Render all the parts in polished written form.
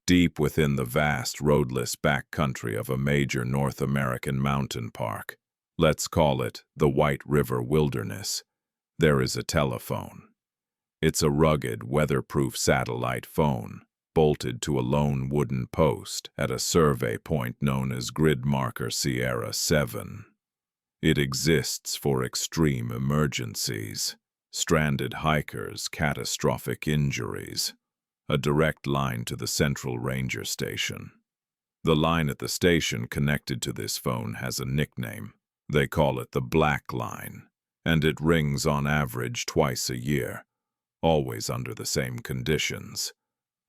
deep within the vast, roadless backcountry of a major North American mountain park. Let's call it the White River Wilderness. There is a telephone. It's a rugged, weatherproof satellite phone, bolted to a lone wooden post at a survey point known as Grid Marker Sierra 7. It exists for extreme emergencies, stranded hikers, catastrophic injuries, a direct line to the Central Ranger Station. The line at the station connected to this phone has a nickname. They call it the Black Line, and it rings on average twice a year, always under the same conditions.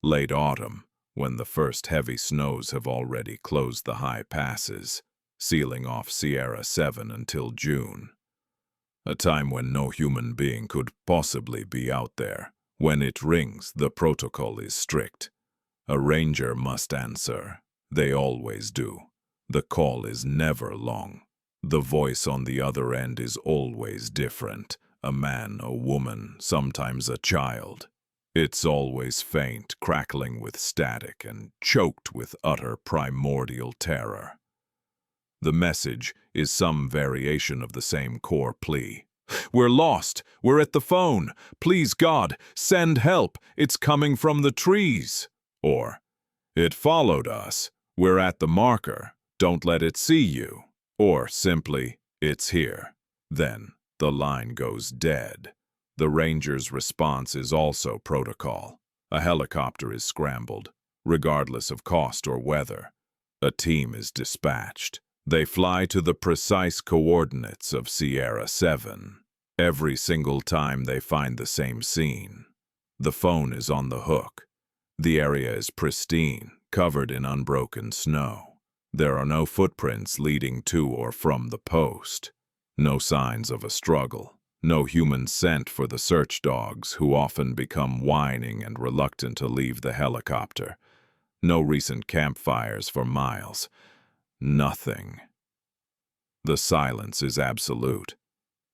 Late autumn, when the first heavy snows have already closed the high passes, sealing off Sierra 7 until June. A time when no human being could possibly be out there. When it rings, the protocol is strict. A ranger must answer. They always do. The call is never long. The voice on the other end is always different. A man, a woman, sometimes a child. It's always faint, crackling with static, and choked with utter primordial terror. The message is some variation of the same core plea. "We're lost! We're at the phone! Please God, send help! It's coming from the trees!" Or, "It followed us! We're at the marker! Don't let it see you!" Or simply, "It's here." Then the line goes dead. The ranger's response is also protocol. A helicopter is scrambled, regardless of cost or weather. A team is dispatched. They fly to the precise coordinates of Sierra 7. Every single time they find the same scene. The phone is on the hook. The area is pristine, covered in unbroken snow. There are no footprints leading to or from the post. No signs of a struggle. No human scent for the search dogs, who often become whining and reluctant to leave the helicopter. No recent campfires for miles. Nothing. The silence is absolute.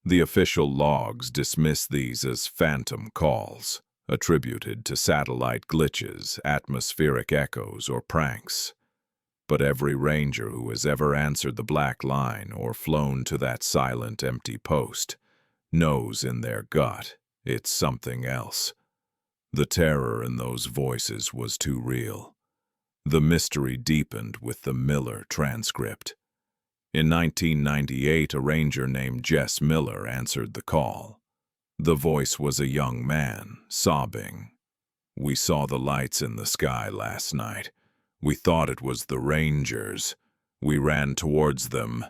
The official logs dismiss these as phantom calls, attributed to satellite glitches, atmospheric echoes, or pranks. But every ranger who has ever answered the Black Line or flown to that silent, empty post knows in their gut it's something else. The terror in those voices was too real. The mystery deepened with the Miller transcript. In 1998, a ranger named Jess Miller answered the call. The voice was a young man, sobbing. "We saw the lights in the sky last night. We thought it was the Rangers. We ran towards them.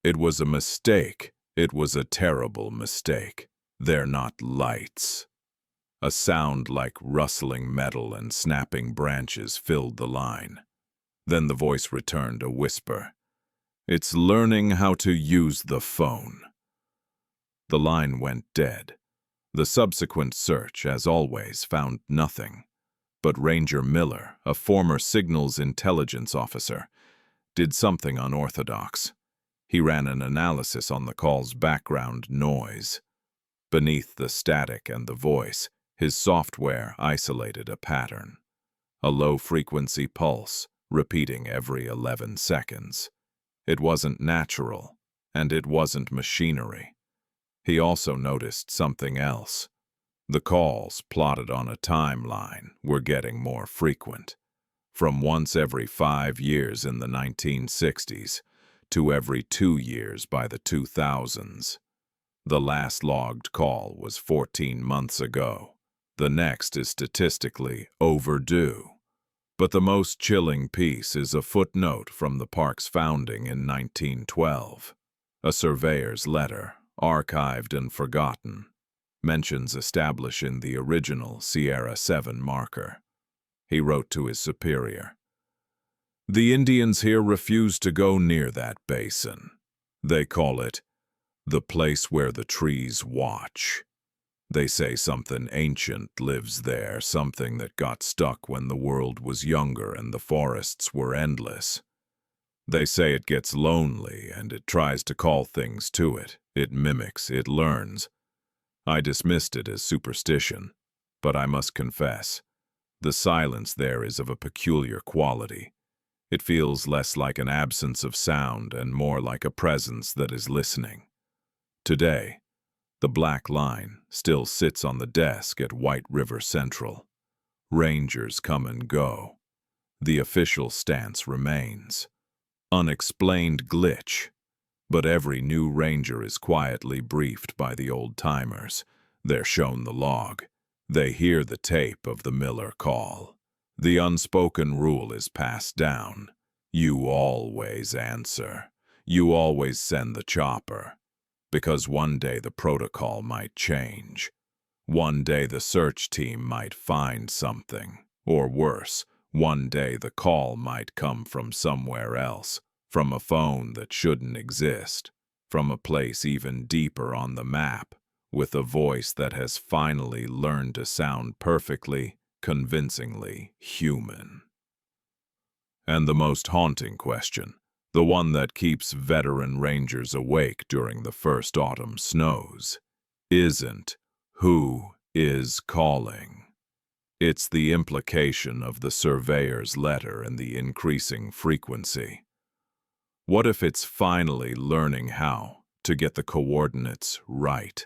It was a mistake. It was a terrible mistake. They're not lights." A sound like rustling metal and snapping branches filled the line. Then the voice returned, a whisper. "It's learning how to use the phone." The line went dead. The subsequent search, as always, found nothing. But Ranger Miller, a former signals intelligence officer, did something unorthodox. He ran an analysis on the call's background noise. Beneath the static and the voice, his software isolated a pattern. A low-frequency pulse, repeating every 11 seconds. It wasn't natural, and it wasn't machinery. He also noticed something else. The calls, plotted on a timeline, were getting more frequent. From once every 5 years in the 1960s to every 2 years by the 2000s. The last logged call was 14 months ago. The next is statistically overdue. But the most chilling piece is a footnote from the park's founding in 1912. A surveyor's letter, archived and forgotten, mentions establishing the original Sierra 7 marker. He wrote to his superior, "The Indians here refuse to go near that basin. They call it the place where the trees watch. They say something ancient lives there, something that got stuck when the world was younger and the forests were endless. They say it gets lonely and it tries to call things to it. It mimics, it learns. I dismissed it as superstition, but I must confess, The silence there is of a peculiar quality. It feels less like an absence of sound and more like a presence that is listening. Today, the black line still sits on the desk at White River Central. Rangers come and go. The official stance remains. Unexplained glitch. But every new ranger is quietly briefed by the old-timers. They're shown the log. They hear the tape of the Miller call. The unspoken rule is passed down. You always answer. You always send the chopper. Because one day the protocol might change. One day the search team might find something. Or worse, one day the call might come from somewhere else, from a phone that shouldn't exist, from a place even deeper on the map, with a voice that has finally learned to sound perfectly, convincingly human. And the most haunting question, the one that keeps veteran rangers awake during the first autumn snows, isn't who is calling. It's the implication of the surveyor's letter and the increasing frequency. What if it's finally learning how to get the coordinates right?